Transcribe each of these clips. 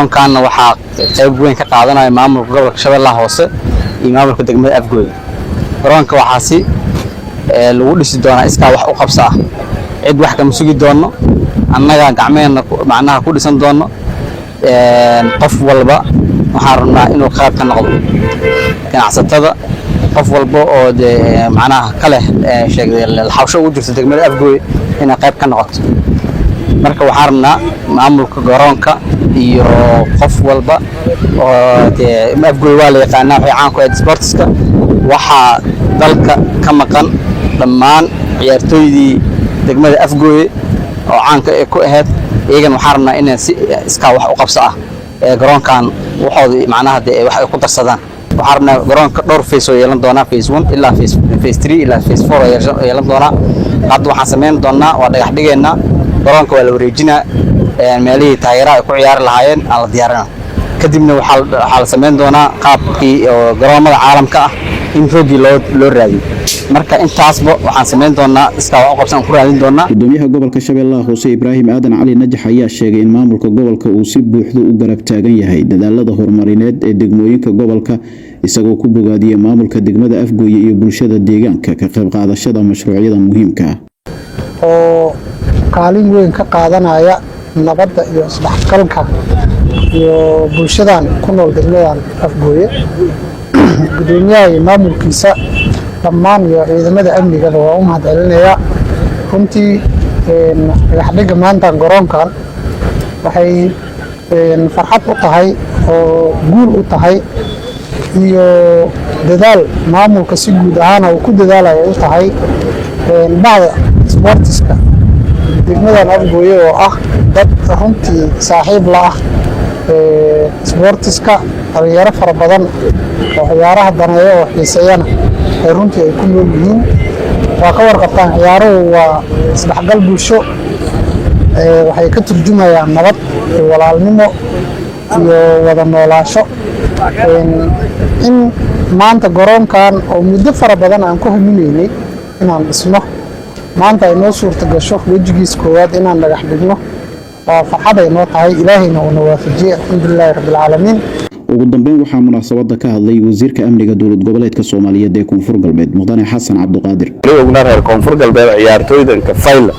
كان waxaa qayb weyn ka qaadanaya maamulka gobolka Shabeellaha Hoose iyo maamulka degmada Afgooy garoonka waxaa si lagu dhisi doonaa iska wax u qabso ah cid wax ka masugi doono annaga gacmeena macnaha ku dhisan doono qof walba waxaan rabnaa inuu qayb ka noqdo ganacsatada qof walba oo macnaha kale sheegay xawsho u jirta degmada Afgooy inay qayb ka noqoto marka waxaan rabnaa maamulka garoonka iyo qof walba oo Afgooy waa la yaqaanaa waxay caan ku ah sportska waxa dalka ka maqan dhammaan ciyaartooydii degmada Afgooy oo caanka ku ahayd iyagana waxaan rabnaa inay si iska wax u qabso ah garoonkan waxoodii macnaha wax ay ku darsadaan waxaan rabnaa garoonka dhowr phase oo yeelan doona phase 1 ilaa phase 3 ilaa phase 4 yeelan doona hadda waxaan sameyn doonaa waa dhagax dhigeena garoonka waa la wareejinaa meelihii taageeraha ay ku ciyaari lahaayeen aan la diyaarinaa kadibna waxaa la sameyn doonaa qaabkii garoomada caalamka ah in roogii loo raadiyo marka intaasba waxaan sameyn doonaa iska wax u qabsan ku raadin doonaa gudoomiyaha gobolka Shabeellaha Hoose Ibraahim Aadan Cali Najax ayaa sheegay in maamulka gobolka uu si buuxda u garab taagan yahay dadaalada horumarineed ee degmooyinka gobolka isagoo ku bogaadiyay maamulka degmada Afgooy iyo bulshada deegaanka ka qayb qaadashada mashruucyada muhiimka ah oo kaalin weyn ka qaadanaya nabadda iyo isdhexgalka iyo bulshadan ku nool degmada Afgooy gudoomiyaha maamulkiisa dhammaan iyo ciidamada amniga waa u mahadcelinayaa runtii dhagaxdhiga maanta garoonkan waxay farxad u tahay oo guul u tahay iyo dadaal maamulka si guud ahaan uu ku dadaalayo u tahay bacda sportiska degmada Afgooy oo ah dad runtii saaxiib la ah sportiska dhalinyaro fara badan oo ciyaaraha daneeyo oo xiiseeyana ay runtii ay ku nool yihiin waa ka warqabtaan ciyaaruhu waa isdhexgal bulsho waxay ka turjumayaan nabad iyo walaalnimo iyo wada noolaansho in maanta garoonkan oo muddo fara badan aan ku haminaynay inaan dhisno maanta ay noo suurta gasho wejigiis koowaad inaan dhagax dhigno waa farxad ay noo tahay ilaahayna uu noo waafajiyay alxamdulilaahi rabbil caalamiin ugu dambeyn waxaa munaasabada ka hadlay wasiirka amniga dowlad goboleedka Soomaaliyeed ee Koonfur Galbeed Mudane Xasan Cabduqaadir ogna reer Koonfur Galbeed ciyaartooydanka fayla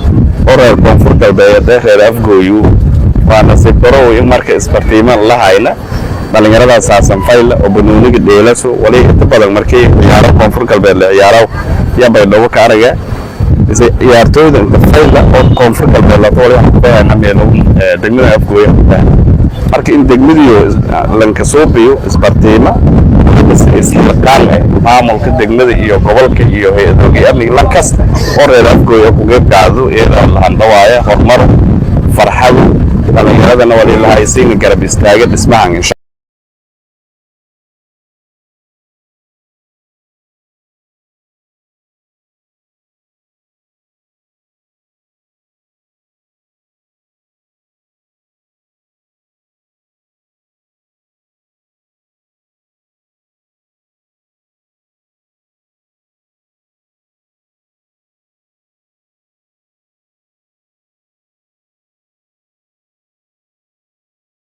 oo reer Koonfur Galbeed reer Afgooy waana si baro in marka isbartiiman la hayna dhalinyarada saasan fayla oo banooniga dheelaso wali inta badan markii ciyaaro Koonfur Galbeed la ciyaaro yabay dhawo ka araga ciyaartooydanka fayla oo Koonfur Galbeed la toolay waxaan meelo degmada Afgooy marka in degmadiyo lanka soo biyo isbartiima isla qaal maamulka degmada iyo gobolka iyo hay'adaha amniga lankas oo reer Afgooy ku qayb qaado ee la dhawaaya horumar farxad dhalinyarada wali la haysiin garab istaaga dhismahan insha